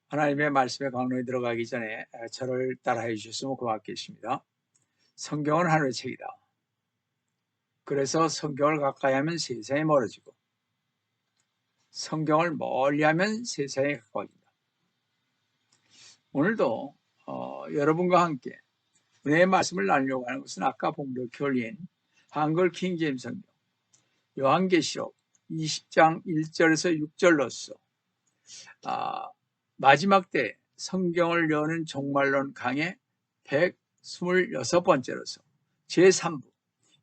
하나님의 말씀의 강론에 들어가기 전에 저를 따라해 주셨으면 고맙겠습니다. 성경은 하늘의 책이다. 그래서 성경을 가까이 하면 세상에 멀어지고 성경을 멀리하면 세상에 가까워진다. 오늘도 여러분과 함께 은혜의 말씀을 나누려고 하는 것은 아까 봉독해 올린 한글 킹제임스 성경 요한계시록 20장 1절에서 6절로서 마지막 때 성경을 여는 종말론 강의 126번째로서 제3부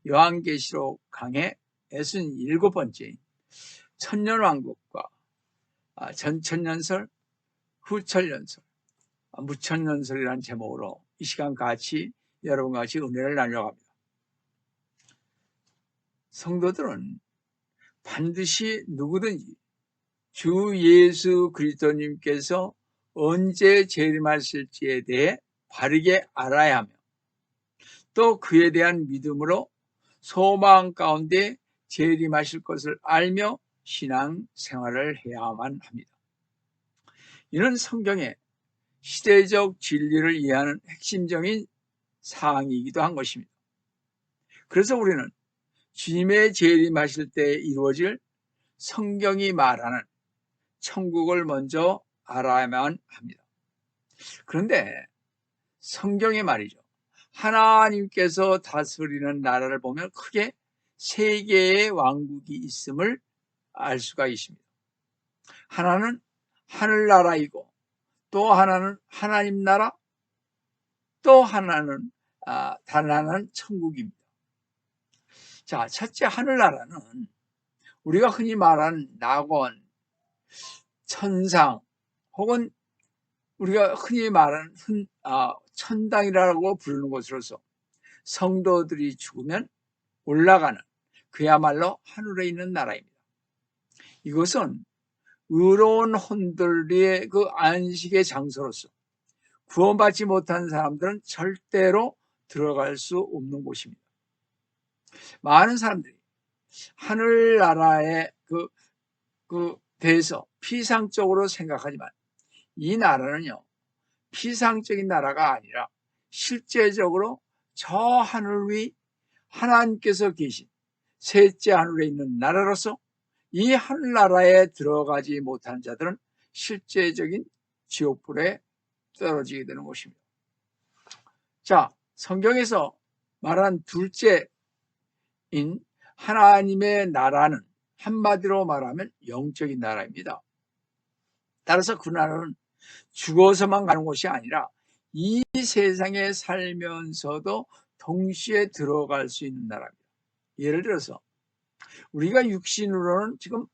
요한계시록 강의 67번째인 천년왕국과 전천년설, 후천년설, 무천년설이라는 제목으로 이 시간 같이 여러분과 같이 은혜를 나누려고 합니다. 성도들은 반드시 누구든지 주 예수 그리스도님께서 언제 재림하실지에 대해 바르게 알아야 하며 또 그에 대한 믿음으로 소망 가운데 재림하실 것을 알며 신앙생활을 해야만 합니다. 이는 성경의 시대적 진리를 이해하는 핵심적인 사항이기도 한 것입니다. 그래서 우리는 주님의 재림하실 때 이루어질 성경이 말하는 천국을 먼저 알아야만 합니다. 그런데 성경의 말이죠. 하나님께서 다스리는 나라를 보면 크게 세 개의 왕국이 있음을 알 수가 있습니다. 하나는 하늘나라이고 또 하나는 하나님 나라, 또 하나는 다른 하나는 천국입니다. 자, 첫째 하늘나라는 우리가 흔히 말하는 낙원, 천상 혹은 우리가 흔히 말하는 천당이라고 부르는 곳으로서 성도들이 죽으면 올라가는 그야말로 하늘에 있는 나라입니다. 이것은 의로운 혼들의 그 안식의 장소로서 구원받지 못한 사람들은 절대로 들어갈 수 없는 곳입니다. 많은 사람들이 하늘나라에 대해서 피상적으로 생각하지만 이 나라는요, 피상적인 나라가 아니라 실제적으로 저 하늘 위 하나님께서 계신 셋째 하늘에 있는 나라로서 이 하늘나라에 들어가지 못한 자들은 실제적인 지옥불에 떨어지게 되는 것입니다. 자, 성경에서 말한 둘째인 하나님의 나라는 한마디로 말하면 영적인 나라입니다. 따라서 그 나라는 죽어서만 가는 곳이 아니라 이 세상에 살면서도 동시에 들어갈 수 있는 나라입니다. 예를 들어서 우리가 육신으로는 지금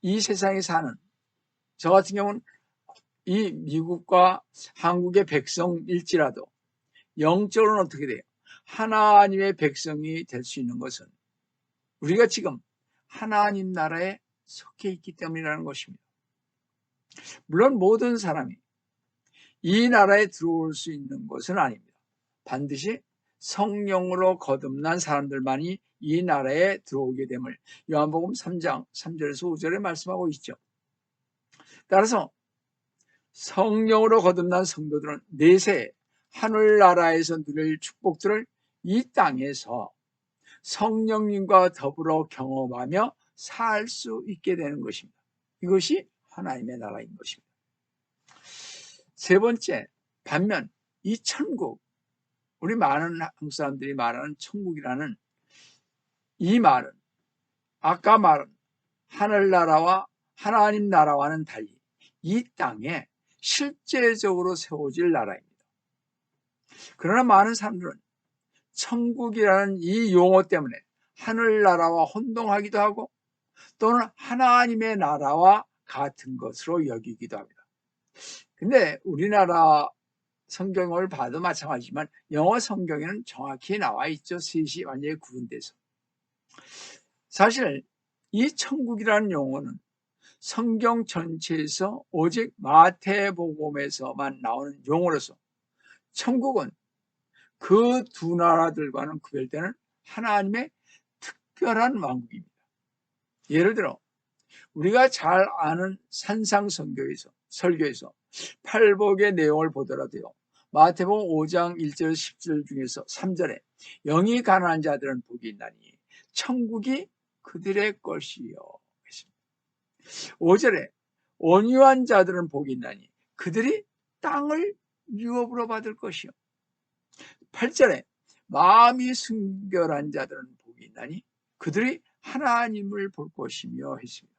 이 세상에 사는 저 같은 경우는 이 미국과 한국의 백성일지라도 영적으로는 어떻게 돼요? 하나님의 백성이 될 수 있는 것은 우리가 지금 하나님 나라에 속해 있기 때문이라는 것입니다. 물론 모든 사람이 이 나라에 들어올 수 있는 것은 아닙니다. 반드시 성령으로 거듭난 사람들만이 이 나라에 들어오게 됨을 요한복음 3장 3절에서 5절에 말씀하고 있죠. 따라서 성령으로 거듭난 성도들은 내세 하늘나라에서 누릴 축복들을 이 땅에서 성령님과 더불어 경험하며 살 수 있게 되는 것입니다. 이것이 하나님의 나라인 것입니다. 세 번째, 반면 이 천국, 우리 많은 한국 사람들이 말하는 천국이라는 이 말은 아까 말한 하늘나라와 하나님 나라와는 달리 이 땅에 실제적으로 세워질 나라입니다. 그러나 많은 사람들은 천국이라는 이 용어 때문에 하늘나라와 혼동하기도 하고 또는 하나님의 나라와 같은 것으로 여기기도 합니다. 근데 우리나라 성경을 봐도 마찬가지지만 영어 성경에는 정확히 나와 있죠. 셋이 완전히 구분돼서. 사실 이 천국이라는 용어는 성경 전체에서 오직 마태복음에서만 나오는 용어로서 천국은 그 두 나라들과는 구별되는 하나님의 특별한 왕국입니다. 예를 들어 우리가 잘 아는 설교에서 팔복의 내용을 보더라도요, 마태복음 5장 1절 10절 중에서 3절에 영이 가난한 자들은 복이 있나니 천국이 그들의 것이요. 5절에 온유한 자들은 복이 있나니 그들이 땅을 유업으로 받을 것이요. 8절에 마음이 순결한 자들은 복이 있나니 그들이 하나님을 볼 것이며 했습니다.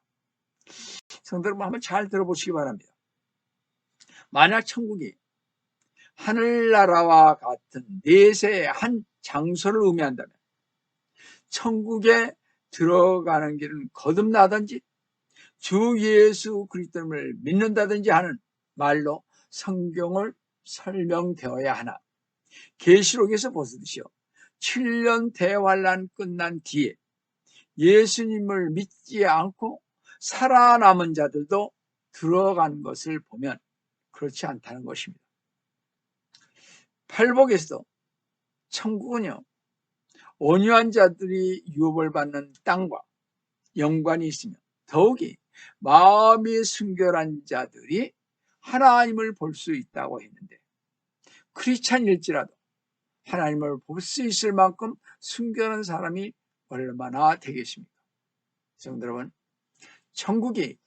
성도 여러분, 한번 잘 들어보시기 바랍니다. 만약 천국이 하늘나라와 같은 내세의 한 장소를 의미한다면 천국에 들어가는 길은 거듭나든지 주 예수 그리스도를 믿는다든지 하는 말로 성경을 설명되어야 하나, 계시록에서 보듯이요 7년 대환란 끝난 뒤에 예수님을 믿지 않고 살아남은 자들도 들어간 것을 보면 그렇지 않다는 것입니다. 팔복에서도 천국은요 온유한 자들이 유업을 받는 땅과 연관이 있으며 더욱이 마음이 순결한 자들이 하나님을 볼 수 있다고 했는데, 크리스찬일지라도 하나님을 볼 수 있을 만큼 순결한 사람이 얼마나 되겠습니까? 성도 여러분, 천국이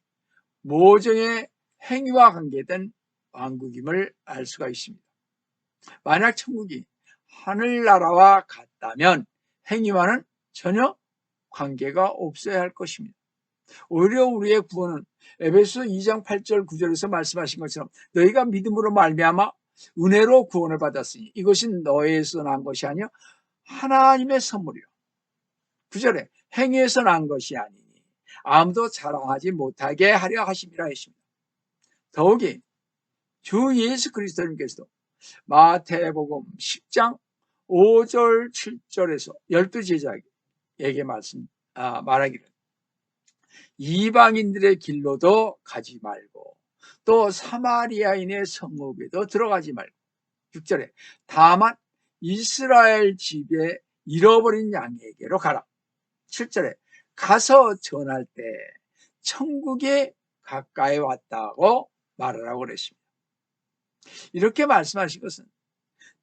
모종의 행위와 관계된 왕국임을 알 수가 있습니다. 만약 천국이 하늘나라와 같다면 행위와는 전혀 관계가 없어야 할 것입니다. 오히려 우리의 구원은 에베소 2장 8절 9절에서 말씀하신 것처럼 너희가 믿음으로 말미암아 은혜로 구원을 받았으니 이것이 너희에서 난 것이 아니요 하나님의 선물이요. 9절에 행위에서 난 것이 아니니 아무도 자랑하지 못하게 하려 하심이라 했습니다. 더욱이 주 예수 그리스도님께서도 마태복음 10장 5절 7절에서 12제자에게 말하기를 이방인들의 길로도 가지 말고 또 사마리아인의 성읍에도 들어가지 말고 6절에 다만 이스라엘 집에 잃어버린 양에게로 가라. 7절에 가서 전할 때 천국에 가까이 왔다고 말하라고 그랬습니다. 이렇게 말씀하신 것은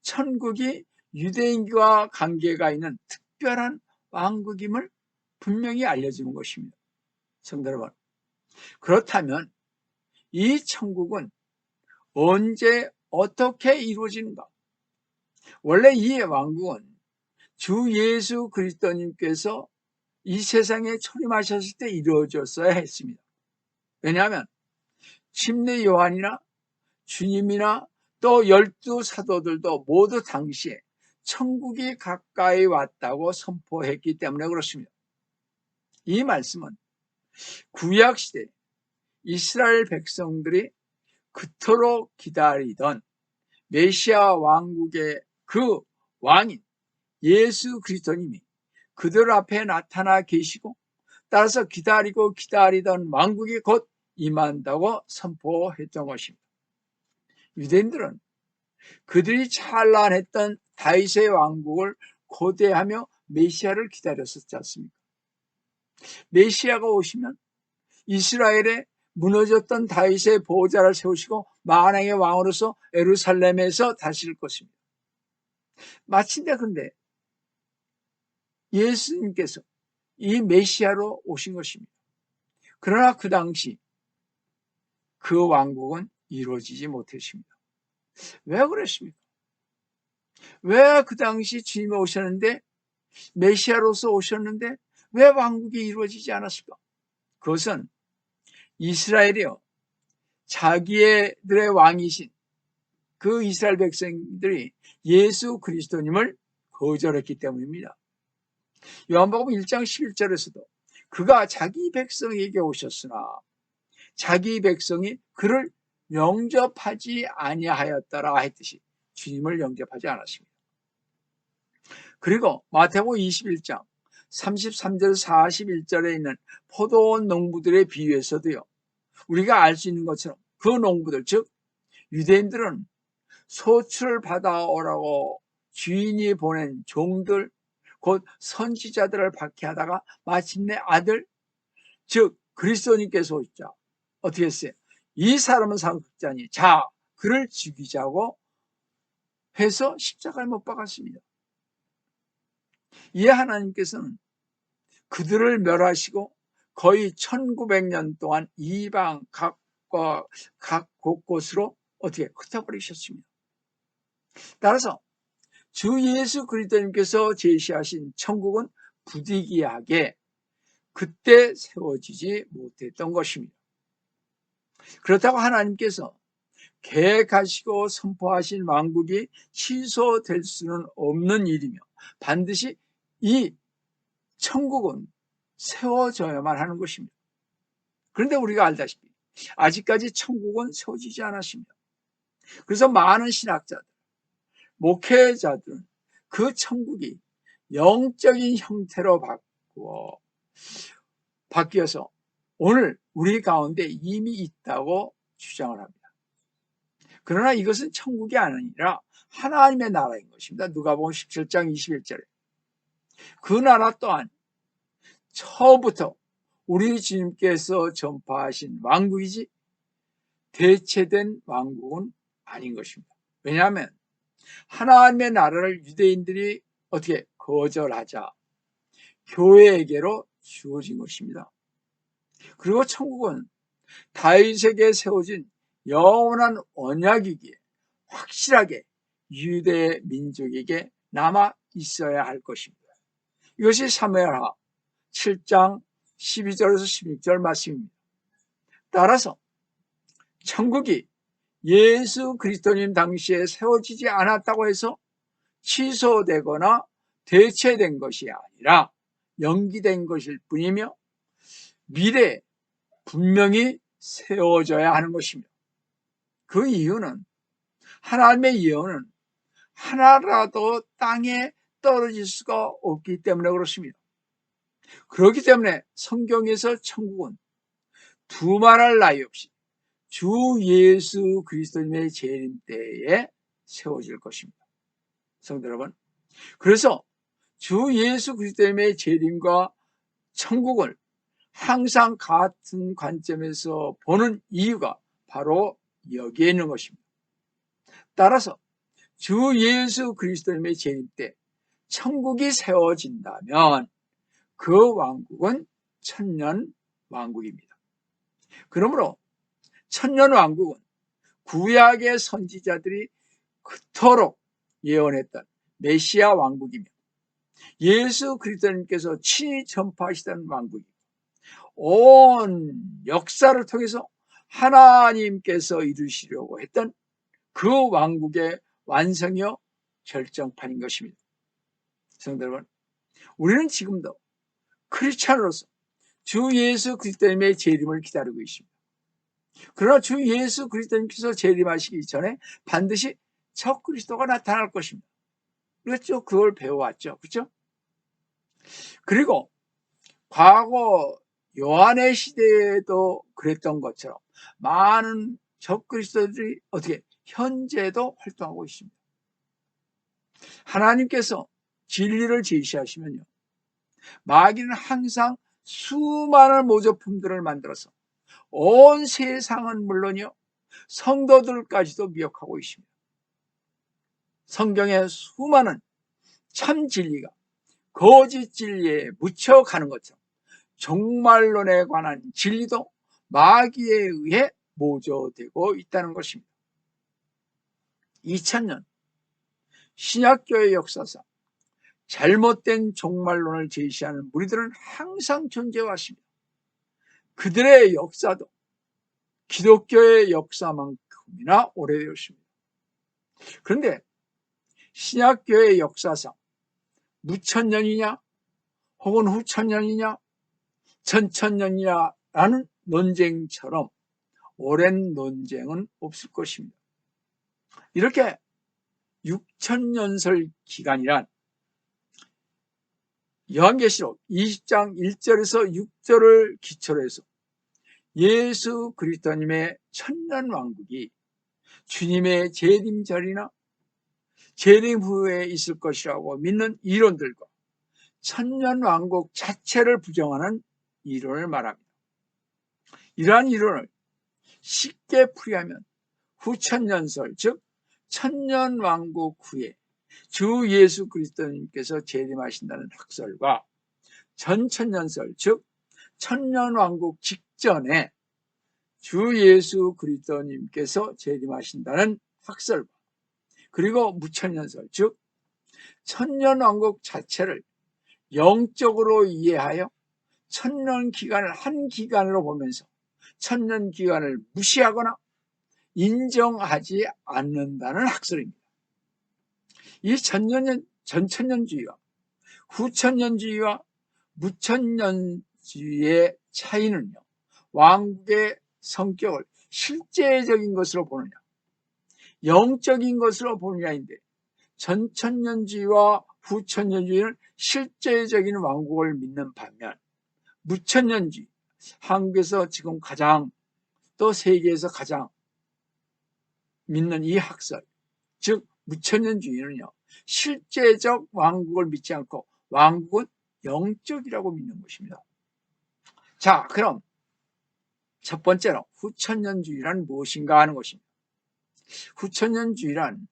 천국이 유대인과 관계가 있는 특별한 왕국임을 분명히 알려주는 것입니다. 성도 여러분, 그렇다면 이 천국은 언제 어떻게 이루어지는가? 원래 이 왕국은 주 예수 그리스도님께서 이 세상에 초림하셨을 때 이루어졌어야 했습니다. 왜냐하면 침례 요한이나 주님이나 또 12사도들도 모두 당시에 천국이 가까이 왔다고 선포했기 때문에 그렇습니다. 이 말씀은 구약시대 이스라엘 백성들이 그토록 기다리던 메시아 왕국의 그 왕인 예수 그리스도님이 그들 앞에 나타나 계시고 따라서 기다리던 왕국이 곧 임한다고 선포했던 것입니다. 유대인들은 그들이 찬란했던 다윗의 왕국을 고대하며 메시아를 기다렸었지 않습니까? 메시아가 오시면 이스라엘에 무너졌던 다윗의 보호자를 세우시고 만왕의 왕으로서 예루살렘에서 다스릴 것입니다. 마침내 근데 예수님께서 이 메시아로 오신 것입니다. 그러나 그 당시 그 왕국은 이루어지지 못했습니다. 왜 그랬습니까? 왜 그 당시 주님이 오셨는데 메시아로서 오셨는데 왜 왕국이 이루어지지 않았을까? 그것은 이스라엘이요 자기들의 왕이신 그 이스라엘 백성들이 예수 그리스도님을 거절했기 때문입니다. 요한복음 1장 11절에서도 그가 자기 백성에게 오셨으나 자기 백성이 그를 영접하지 아니하였더라 했듯이 주님을 영접하지 않았습니다. 그리고 마태복음 21장 33절 41절에 있는 포도원 농부들의 비유에서도요 우리가 알 수 있는 것처럼 그 농부들 즉 유대인들은 소출을 받아오라고 주인이 보낸 종들 곧 선지자들을 박해하다가 마침내 아들 즉 그리스도님께서 오자 어떻게 했어요? 이 사람은 상속자니 자 그를 죽이자고 해서 십자가에 못 박았습니다. 이에 하나님께서는 그들을 멸하시고 거의 1900년 동안 이방 각 곳곳으로 어떻게 흩어버리셨습니다. 따라서 주 예수 그리스도님께서 제시하신 천국은 부득이하게 그때 세워지지 못했던 것입니다. 그렇다고 하나님께서 계획하시고 선포하신 왕국이 취소될 수는 없는 일이며 반드시 이 천국은 세워져야만 하는 것입니다. 그런데 우리가 알다시피 아직까지 천국은 세워지지 않았습니다. 그래서 많은 신학자들, 목회자들은 그 천국이 영적인 형태로 바뀌어서 오늘 우리 가운데 이미 있다고 주장을 합니다. 그러나 이것은 천국이 아니라 하나님의 나라인 것입니다. 누가복음 17장 21절에 그 나라 또한 처음부터 우리 주님께서 전파하신 왕국이지 대체된 왕국은 아닌 것입니다. 왜냐하면 하나님의 나라를 유대인들이 어떻게 거절하자 교회에게로 주어진 것입니다. 그리고 천국은 다윗에게 세워진 영원한 언약이기에 확실하게 유대 민족에게 남아 있어야 할 것입니다. 이것이 사무엘하 7장 12절에서 16절 말씀입니다. 따라서 천국이 예수 그리스도님 당시에 세워지지 않았다고 해서 취소되거나 대체된 것이 아니라 연기된 것일 뿐이며 미래에 분명히 세워져야 하는 것입니다. 그 이유는 하나님의 예언은 하나라도 땅에 떨어질 수가 없기 때문에 그렇습니다. 그렇기 때문에 성경에서 천국은 두말할 나위 없이 주 예수 그리스도님의 재림 때에 세워질 것입니다. 성도 여러분, 그래서 주 예수 그리스도님의 재림과 천국을 항상 같은 관점에서 보는 이유가 바로 여기에 있는 것입니다. 따라서 주 예수 그리스도님의 재림 때 천국이 세워진다면 그 왕국은 천년 왕국입니다. 그러므로 천년 왕국은 구약의 선지자들이 그토록 예언했던 메시아 왕국이며 예수 그리스도님께서 친히 전파하시던 왕국이고 온 역사를 통해서 하나님께서 이루시려고 했던 그 왕국의 완성이요 결정판인 것입니다. 성도 여러분, 우리는 지금도 크리스찬으로서 주 예수 그리스도님의 재림을 기다리고 있습니다. 그러나 주 예수 그리스도님께서 재림하시기 전에 반드시 적 그리스도가 나타날 것입니다. 그렇죠? 그걸 배워왔죠. 그렇죠? 그리고 과거 요한의 시대에도 그랬던 것처럼 많은 적 그리스도들이 어떻게 현재도 활동하고 있습니다. 하나님께서 진리를 제시하시면요, 마귀는 항상 수많은 모조품들을 만들어서 온 세상은 물론이요 성도들까지도 미혹하고 있습니다. 성경의 수많은 참 진리가 거짓 진리에 묻혀가는 것처럼 종말론에 관한 진리도 마귀에 의해 모조되고 있다는 것입니다. 2000년 신약교회 역사상 잘못된 종말론을 제시하는 무리들은 항상 존재해왔습니다. 그들의 역사도 기독교의 역사만큼이나 오래되었습니다. 그런데 신약교회 역사상 무천년이냐 혹은 후천년이냐 전천년이냐라는 논쟁처럼 오랜 논쟁은 없을 것입니다. 이렇게 6천년설 기간이란 요한계시록 20장 1절에서 6절을 기초로 해서 예수 그리스도님의 천년왕국이 주님의 재림전이나 재림 후에 있을 것이라고 믿는 이론들과 천년왕국 자체를 부정하는 이론을 말합니다. 이러한 이론을 쉽게 풀이하면 후천년설, 즉 천년왕국 후에 주 예수 그리스도님께서 재림하신다는 학설과 전천년설, 즉 천년왕국 직전에 주 예수 그리스도님께서 재림하신다는 학설과, 그리고 무천년설, 즉 천년왕국 자체를 영적으로 이해하여 천년 기간을 한 기간으로 보면서 천년 기간을 무시하거나 인정하지 않는다는 학설입니다. 이 전천년주의와 후천년주의와 무천년주의의 차이는요, 왕국의 성격을 실제적인 것으로 보느냐, 영적인 것으로 보느냐인데, 전천년주의와 후천년주의는 실제적인 왕국을 믿는 반면, 무천년주의, 한국에서 지금 가장, 또 세계에서 가장 믿는 이 학설, 즉 무천년주의는요, 실제적 왕국을 믿지 않고 왕국은 영적이라고 믿는 것입니다. 자, 그럼 첫 번째로 후천년주의란 무엇인가 하는 것입니다. 후천년주의란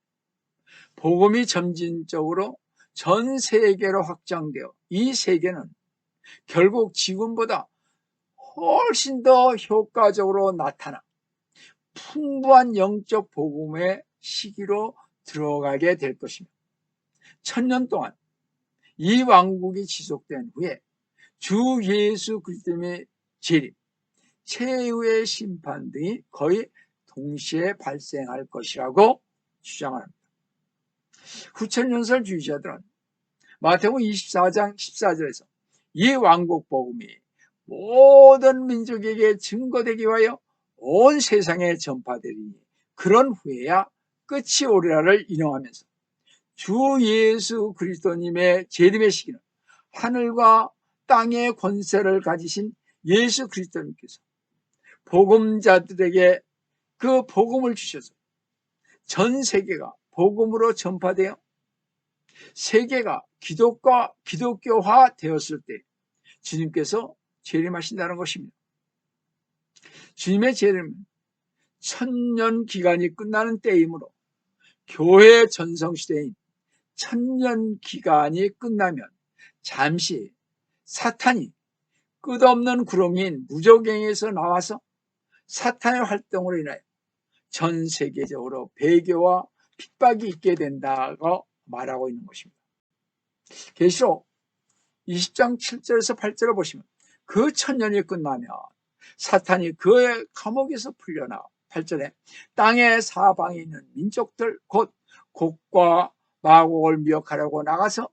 복음이 점진적으로 전 세계로 확장되어 이 세계는 결국 지금보다 훨씬 더 효과적으로 나타나 풍부한 영적 복음의 시기로 들어가게 될 것입니다. 1000년 동안 이 왕국이 지속된 후에 주 예수 그리스도의 재림, 최후의 심판 등이 거의 동시에 발생할 것이라고 주장합니다. 후천년설주의자들은 마태복음 24장 14절에서 이 왕국 복음이 모든 민족에게 증거되기 위하여 온 세상에 전파되리니 그런 후에야 끝이 오리라를 인용하면서 주 예수 그리스도님의 재림의 시기는 하늘과 땅의 권세를 가지신 예수 그리스도님께서 복음자들에게 그 복음을 주셔서 전 세계가 복음으로 전파되어 세계가 기독교화 되었을 때 주님께서 재림하신다는 것입니다. 주님의 재림은 1000년 기간이 끝나는 때이므로 교회 전성시대인 1000년 기간이 끝나면 잠시 사탄이 끝없는 구렁이인 무저갱에서 나와서 사탄의 활동으로 인하여 전 세계적으로 배교와 핍박이 있게 된다고 말하고 있는 것입니다. 계시록 20장 7절에서 8절을 보시면 그 1000년이 끝나면 사탄이 그의 감옥에서 풀려나 8절에 땅의 사방에 있는 민족들 곧 곡과 마곡을 미혹하려고 나가서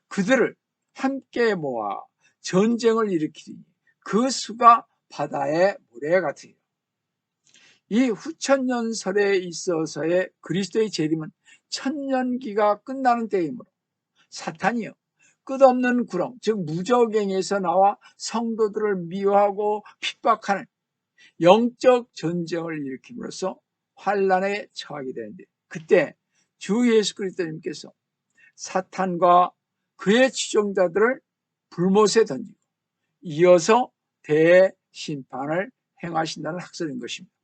그들을 함께 모아 전쟁을 일으키니 그 수가 바다의 모래 같으니라. 이 후천년설에 있어서의 그리스도의 재림은 천년기가 끝나는 때이므로 사탄이요 끝없는 구렁, 즉 무저갱에서 나와 성도들을 미워하고 핍박하는 영적 전쟁을 일으킴으로써 환란에 처하게 되는데, 그때 주 예수 그리스도님께서 사탄과 그의 추종자들을 불못에 던지고 이어서 대심판을 행하신다는 학설인 것입니다.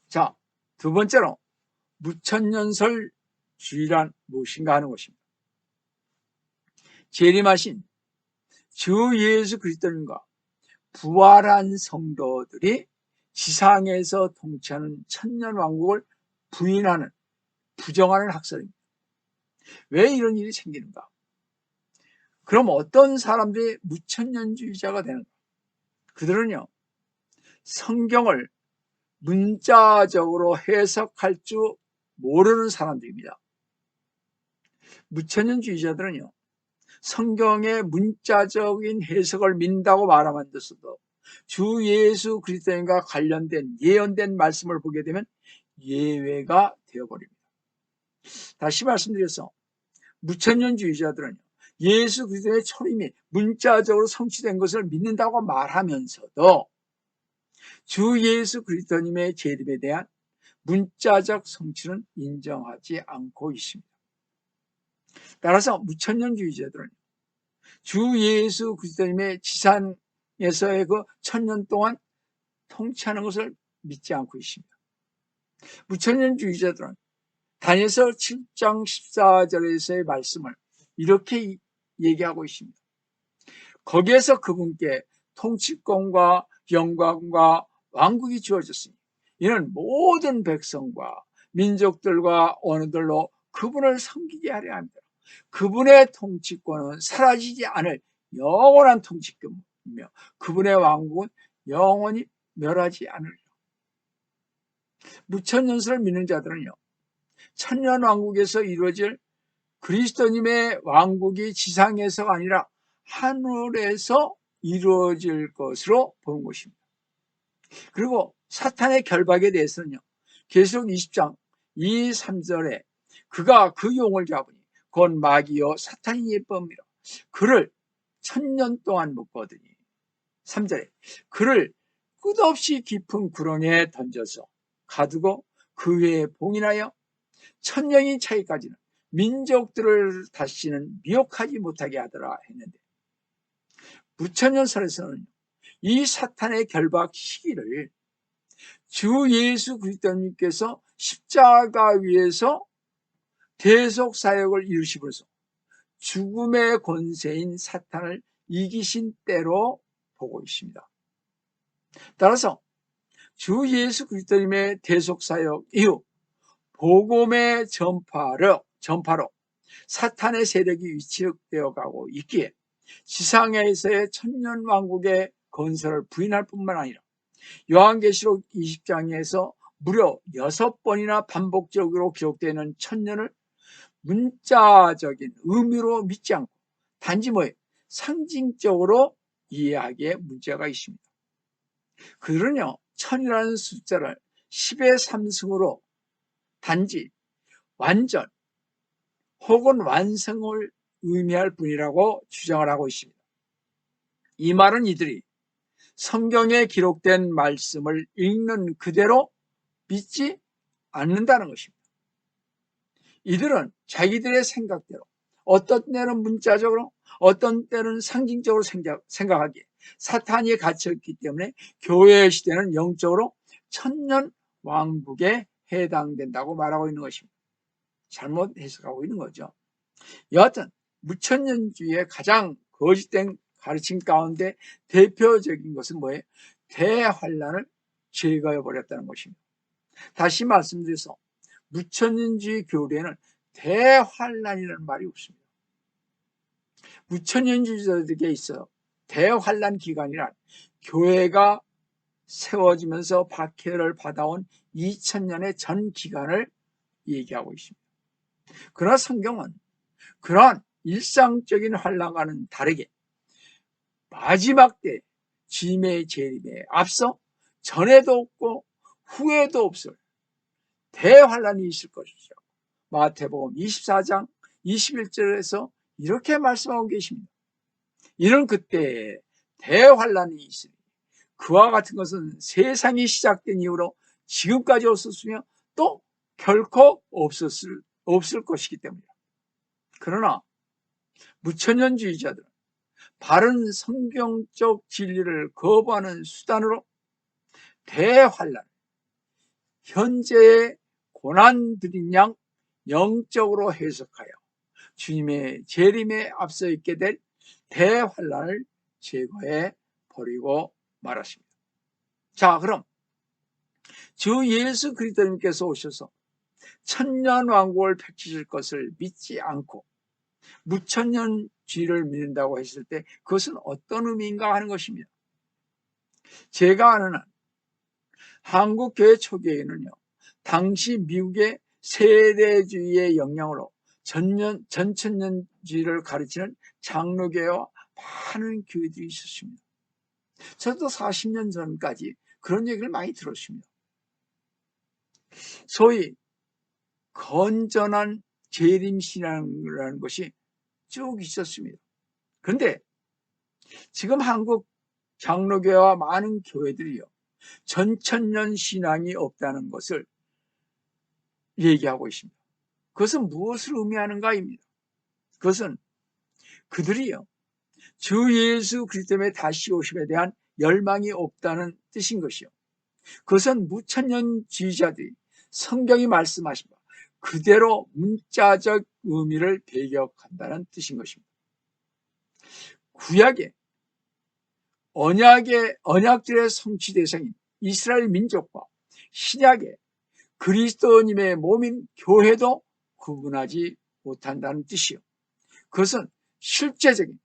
자, 두 번째로 무천년설주의란 무엇인가 하는 것입니다. 재림하신 주 예수 그리스도님과 부활한 성도들이 지상에서 통치하는 천년왕국을 부인하는, 부정하는 학설입니다. 왜 이런 일이 생기는가? 그럼 어떤 사람들이 무천년주의자가 되는가? 그들은요, 성경을 문자적으로 해석할 줄 모르는 사람들입니다. 무천년주의자들은요, 성경의 문자적인 해석을 믿는다고 말하면서도 주 예수 그리스도님과 관련된 예언된 말씀을 보게 되면 예외가 되어버립니다. 다시 말씀드려서 무천년주의자들은 예수 그리스도의 초림이 문자적으로 성취된 것을 믿는다고 말하면서도 주 예수 그리스도님의 재림에 대한 문자적 성취는 인정하지 않고 있습니다. 따라서 무천년주의자들은 주 예수 그리스도님의 지상에서의 그 1000년 동안 통치하는 것을 믿지 않고 있습니다. 무천년주의자들은 다니엘서 7장 14절에서의 말씀을 이렇게 얘기하고 있습니다. 거기에서 그분께 통치권과 영광과 왕국이 주어졌으니 이는 모든 백성과 민족들과 언어들로 그분을 섬기게 하려 합니다. 그분의 통치권은 사라지지 않을 영원한 통치권이며 그분의 왕국은 영원히 멸하지 않으리라. 무천년설을 믿는 자들은요, 천년왕국에서 이루어질 그리스도님의 왕국이 지상에서가 아니라 하늘에서 이루어질 것으로 보는 것입니다. 그리고 사탄의 결박에 대해서는요, 계시록 20장 2, 3절에 그가 그 용을 잡으니 곧 마귀요 사탄이 예법이라 그를 1000년 동안 묶거든요. 3절에 그를 끝없이 깊은 구렁에 던져서 가두고 그 위에 봉인하여 1000년이 차이까지는 민족들을 다시는 미혹하지 못하게 하더라 했는데, 무천년설에서는 이 사탄의 결박 시기를 주 예수 그리스도님께서 십자가 위에서 대속 사역을 이루시면서 죽음의 권세인 사탄을 이기신 때로 보고 있습니다. 따라서 주 예수 그리스도님의 대속 사역 이후 복음의 전파로 사탄의 세력이 위축되어 가고 있기에 지상에서의 천년왕국의 건설을 부인할 뿐만 아니라 요한계시록 20장에서 무려 6번이나 반복적으로 기록되는 천년을 문자적인 의미로 믿지 않고 단지 상징적으로 이해하기에 문제가 있습니다. 그들은요, 천이라는 숫자를 10의 3승으로 단지 완전 혹은 완성을 의미할 뿐이라고 주장을 하고 있습니다. 이 말은 이들이 성경에 기록된 말씀을 읽는 그대로 믿지 않는다는 것입니다. 이들은 자기들의 생각대로 어떤 때는 문자적으로 어떤 때는 상징적으로 생각하기에 사탄이 갇혔기 때문에 교회의 시대는 영적으로 천년 왕국에 해당된다고 말하고 있는 것입니다. 잘못 해석하고 있는 거죠. 여하튼 무천년주의의 가장 거짓된 가르침 가운데 대표적인 것은 뭐예요? 대환란을 제거해 버렸다는 것입니다. 다시 말씀드려서 무천년주의 교리에는 대환란이라는 말이 없습니다. 무천년주의자들에게 있어 대환란 기간이란 교회가 세워지면서 박해를 받아온 2000년의 전 기간을 얘기하고 있습니다. 그러나 성경은 그러한 일상적인 환란과는 다르게 마지막 때 주님의 재림에 앞서 전에도 없고 후에도 없을 대환란이 있을 것이죠. 마태복음 24장 21절에서 이렇게 말씀하고 계십니다. 이는 그때 대환란이 있으니 그와 같은 것은 세상이 시작된 이후로 지금까지 없었으며 또 결코 없을 것이기 때문이다. 그러나 무천년주의자들은 바른 성경적 진리를 거부하는 수단으로 대환란, 현재의 고난들인 양 영적으로 해석하여 주님의 재림에 앞서 있게 될 대환란을 제거해 버리고 말았습니다. 자, 그럼 주 예수 그리스도님께서 오셔서 천년왕국을 펼치실 것을 믿지 않고 무천년주의를 믿는다고 했을 때 그것은 어떤 의미인가 하는 것입니다. 제가 아는 한 한국교회 초기에는요, 당시 미국의 세대주의의 영향으로 전천년주의를 가르치는 장로교회와 많은 교회들이 있었습니다. 저도 40년 전까지 그런 얘기를 많이 들었습니다. 소위 건전한 재림신앙이라는 것이 쭉 있었습니다. 그런데 지금 한국 장로교회와 많은 교회들이요, 전천년 신앙이 없다는 것을 얘기하고 있습니다. 그것은 무엇을 의미하는가입니다. 그것은 그들이요, 주 예수 그리스도의 다시 오심에 대한 열망이 없다는 뜻인 것이요. 그것은 무천년주의자들이 성경이 말씀하신 바 그대로 문자적 의미를 배격한다는 뜻인 것입니다. 구약의 언약들의 성취 대상인 이스라엘 민족과 신약의 그리스도님의 몸인 교회도 구분하지 못한다는 뜻이요. 그것은 실제적인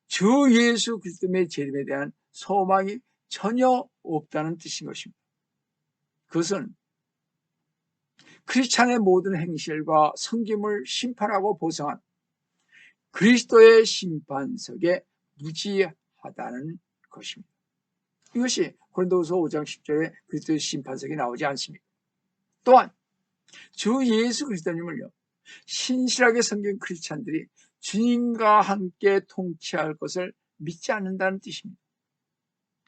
주 예수 그리스도의 재림에 대한 소망이 전혀 없다는 뜻인 것입니다. 그것은 크리스찬의 모든 행실과 섬김을 심판하고 보상한 그리스도의 심판석에 무지하다는 것입니다. 이것이 고린도후서 5장 10절에 그리스도의 심판석에 나오지 않습니까? 또한 주 예수 그리스도님을요, 신실하게 섬긴 크리스찬들이 주님과 함께 통치할 것을 믿지 않는다는 뜻입니다.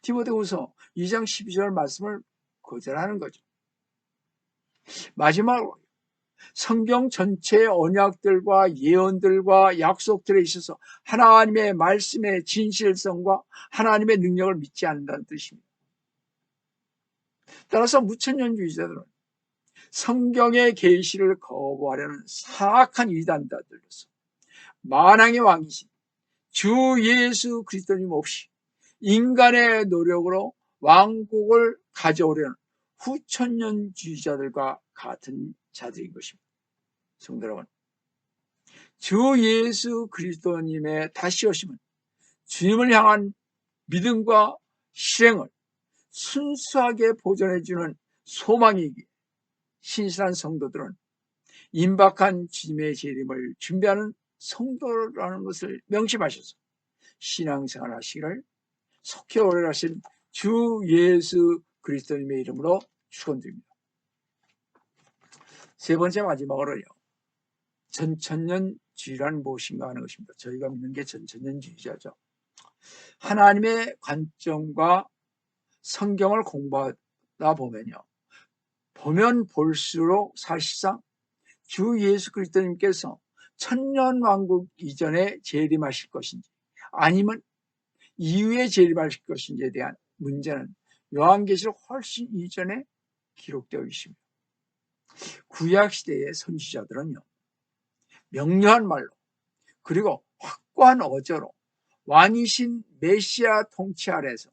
디모데후서 2장 12절 말씀을 거절하는 거죠. 마지막으로 성경 전체의 언약들과 예언들과 약속들에 있어서 하나님의 말씀의 진실성과 하나님의 능력을 믿지 않는다는 뜻입니다. 따라서 무천년주의자들은 성경의 계시를 거부하려는 사악한 이단자들로서 만왕의 왕이신 주 예수 그리스도님 없이 인간의 노력으로 왕국을 가져오려는 후천년주의자들과 같은 자들인 것입니다. 성도 여러분, 주 예수 그리스도님의 다시 오심은 주님을 향한 믿음과 실행을 순수하게 보존해주는 소망이기에 신실한 성도들은 임박한 주님의 재림을 준비하는 성도라는 것을 명심하셔서 신앙생활 하시기를 속히 오래가신 주 예수 그리스도님의 이름으로 축원드립니다. 세 번째 마지막으로요, 전천년주의란 무엇인가 하는 것입니다. 저희가 믿는 게 전천년주의자죠. 하나님의 관점과 성경을 공부하다 보면 볼수록 사실상 주 예수 그리스도님께서 천년왕국 이전에 재림하실 것인지 아니면 이후에 재림하실 것인지에 대한 문제는 요한계시록 훨씬 이전에 기록되어 있습니다. 구약시대의 선지자들은요, 명료한 말로 그리고 확고한 어조로 왕이신 메시아 통치 아래서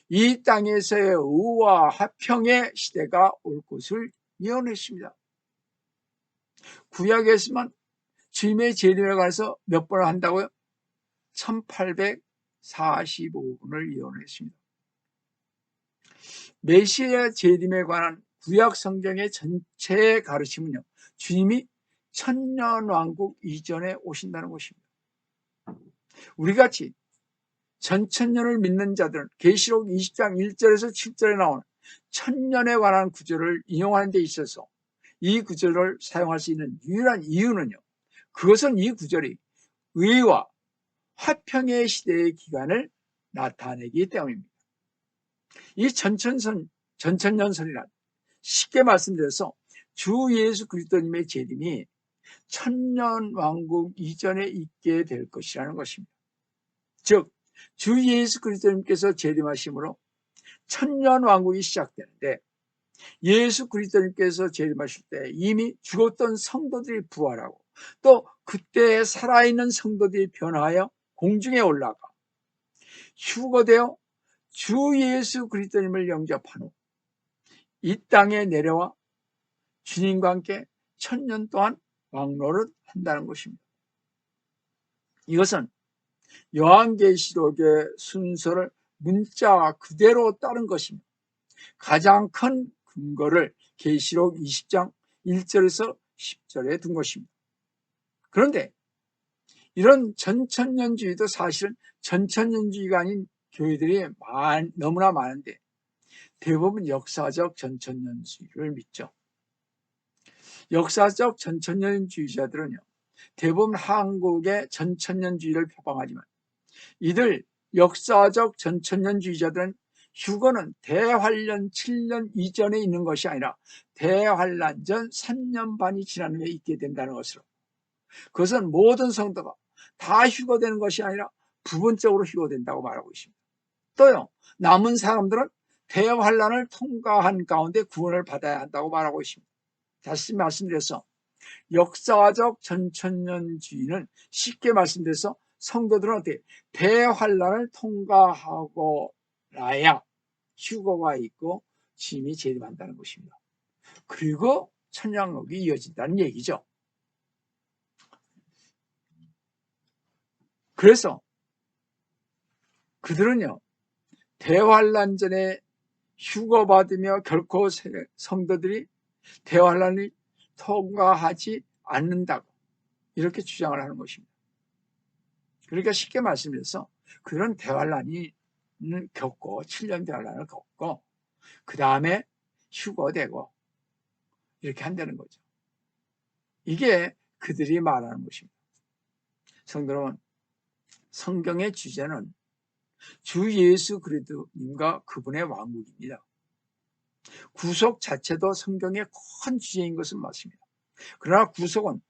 이 땅에서의 의와 화평의 시대가 올 것을 예언했습니다. 구약에서만 주님의 재림에 관해서 몇 번을 한다고요? 1845번을 예언했습니다. 메시아 재림에 관한 구약 성경의 전체의 가르침은요, 주님이 천년왕국 이전에 오신다는 것입니다. 우리같이 전천년을 믿는 자들은 계시록 20장 1절에서 7절에 나오는 천년에 관한 구절을 인용하는 데 있어서 이 구절을 사용할 수 있는 유일한 이유는요, 그것은 이 구절이 의와 화평의 시대의 기간을 나타내기 때문입니다. 이 전천년설이란 쉽게 말씀드려서 주 예수 그리스도님의 재림이 천년왕국 이전에 있게 될 것이라는 것입니다. 즉 주 예수 그리스도님께서 재림하심으로 천년왕국이 시작되는데, 예수 그리스도님께서 재림하실 때 이미 죽었던 성도들이 부활하고 또 그때 살아있는 성도들이 변화하여 공중에 올라가 휴거되어 주 예수 그리스도님을 영접한 후 이 땅에 내려와 주님과 함께 천년 동안 왕노릇 한다는 것입니다. 이것은 요한계시록의 순서를 문자 그대로 따른 것입니다. 가장 큰 근거를 계시록 20장 1절에서 10절에 둔 것입니다. 그런데 이런 전천년주의도 사실은 전천년주의가 아닌 교회들이 너무나 많은데 대부분 역사적 전천년주의를 믿죠. 역사적 전천년주의자들은요, 대부분 한국의 전천년주의를 표방하지만 이들 역사적 전천년주의자들은 휴거는 대환란 7년 이전에 있는 것이 아니라 대환란 전 3년 반이 지난 후에 있게 된다는 것으로, 그것은 모든 성도가 다 휴거되는 것이 아니라 부분적으로 휴거된다고 말하고 있습니다. 또요, 남은 사람들은 대환란을 통과한 가운데 구원을 받아야 한다고 말하고 있습니다. 다시 말씀드려서 역사적 전천년주의는 쉽게 말씀드려서 성도들은 어떻게 대환란을 통과하고 나야 휴거가 있고 주님이 재림한다는 것입니다. 그리고 천년왕국이 이어진다는 얘기죠. 그래서 그들은요, 대환란 전에 휴거받으며 결코 성도들이 대환란을 통과하지 않는다고 이렇게 주장을 하는 것입니다. 그러니까 쉽게 말씀드려서 그들은 대환란이 겪고 7년 대환란을 겪고 그 다음에 휴거되고 이렇게 한다는 거죠. 이게 그들이 말하는 것입니다. 성도 여러분, 성경의 주제는 주 예수 그리스도님과 그분의 왕국입니다. 구속 자체도 성경의 큰 주제인 것은 맞습니다. 그러나 구속은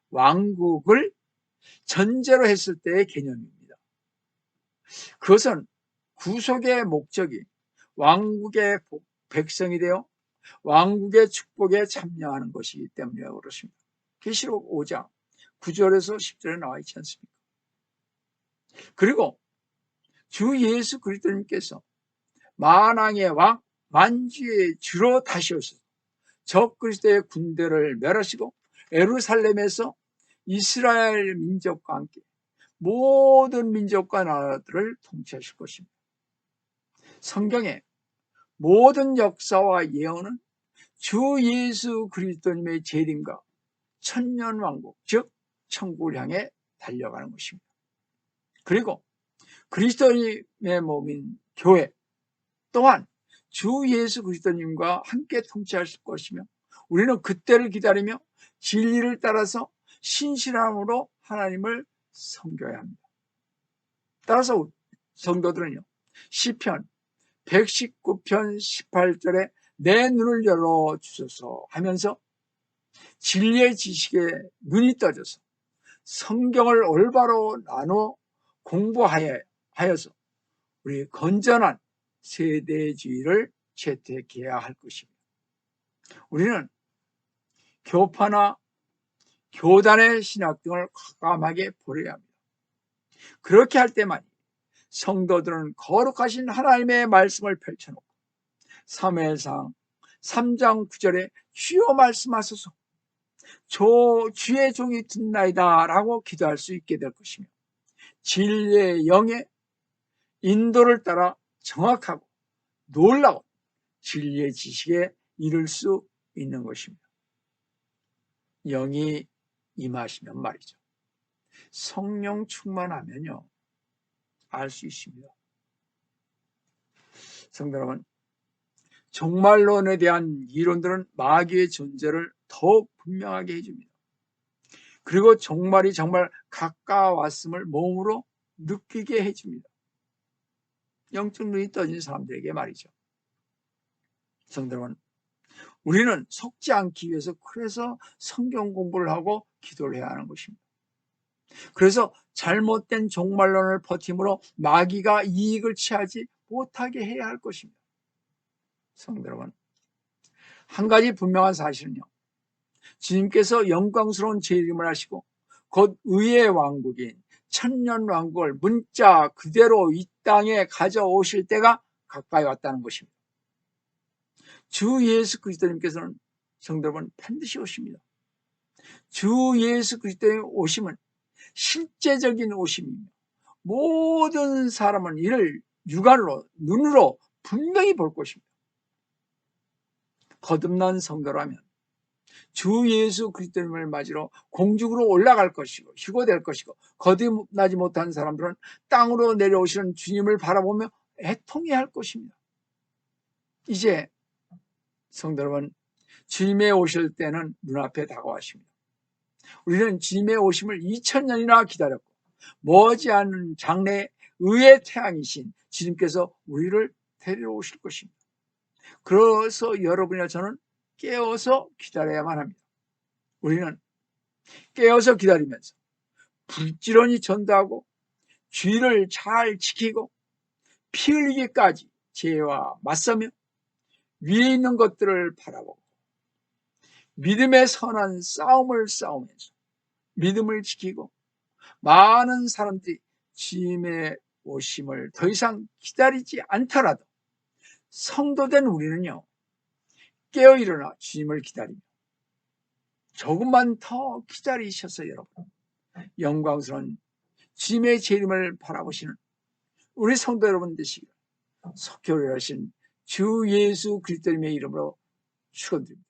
왕국을 전제로 했을 때의 개념입니다. 그것은 구속의 목적이 왕국의 백성이 되어 왕국의 축복에 참여하는 것이기 때문에 그렇습니다. 계시록 5장 9절에서 10절에 나와 있지 않습니까? 그리고 주 예수 그리스도님께서 만왕의 왕 만주의 주로 다시 오셔서 적 그리스도의 군대를 멸하시고 예루살렘에서 이스라엘 민족과 함께 모든 민족과 나라들을 통치하실 것입니다. 성경의 모든 역사와 예언은 주 예수 그리스도님의 재림과 천년왕국, 즉 천국을 향해 달려가는 것입니다. 그리고 그리스도님의 몸인 교회 또한 주 예수 그리스도님과 함께 통치하실 것이며 우리는 그때를 기다리며 진리를 따라서 신실함으로 하나님을 섬겨야 합니다. 따라서 성도들은요, 시편 119편 18절에 내 눈을 열어주소서 하면서 진리의 지식에 눈이 떠져서 성경을 올바로 나눠 공부하여서 우리 건전한 세대주의를 채택해야 할 것입니다. 우리는 교파나 교단의 신학 등을 과감하게 버려야 합니다. 그렇게 할 때만 성도들은 거룩하신 하나님의 말씀을 펼쳐놓고 사무엘상 3장 9절에 주여 말씀하소서 주의 종이 듣나이다 라고 기도할 수 있게 될 것이며 진리의 영의 인도를 따라 정확하고 놀라운 진리의 지식에 이를 수 있는 것입니다. 영이 임하시면 말이죠. 성령 충만하면요, 알 수 있습니다. 성도 여러분, 종말론에 대한 이론들은 마귀의 존재를 더욱 분명하게 해줍니다. 그리고 종말이 정말 가까웠음을 몸으로 느끼게 해줍니다. 영적 눈이 떠진 사람들에게 말이죠. 성도 여러분, 우리는 속지 않기 위해서 그래서 성경 공부를 하고 기도를 해야 하는 것입니다. 그래서 잘못된 종말론을 버팀으로 마귀가 이익을 취하지 못하게 해야 할 것입니다. 성도 여러분, 한 가지 분명한 사실은요, 주님께서 영광스러운 재림을 하시고 곧 의의 왕국인 천년왕국을 문자 그대로 이 땅에 가져오실 때가 가까이 왔다는 것입니다. 주 예수 그리스도님께서는 성도 여러분 반드시 오십니다. 주 예수 그리스도의 오심은 실제적인 오심입니다. 모든 사람은 이를 육안으로 눈으로 분명히 볼 것입니다. 거듭난 성도라면 주 예수 그리스도님을 맞으러 공중으로 올라갈 것이고 휴거될 것이고 거듭나지 못한 사람들은 땅으로 내려오시는 주님을 바라보며 애통해야 할 것입니다. 이제 성도 여러분, 주님의 오실 때는 눈앞에 다가왔습니다. 우리는 주님의 오심을 2000년이나 기다렸고 머지않은 장래 의의 태양이신 주님께서 우리를 데리러 오실 것입니다. 그래서 여러분이나 저는 깨어서 기다려야만 합니다. 우리는 깨어서 기다리면서 불지런히 전도하고 주의를 잘 지키고 피 흘리기까지 죄와 맞서며 위에 있는 것들을 바라보고 믿음의 선한 싸움을 싸우면서 믿음을 지키고 많은 사람들이 주님의 오심을 더 이상 기다리지 않더라도 성도된 우리는요, 깨어 일어나 주님을 기다리며 조금만 더 기다리셔서 여러분 영광스러운 주님의 재림을 바라보시는 우리 성도 여러분 되시기를 속결하신 주 예수 그리스도님의 이름으로 축원드립니다.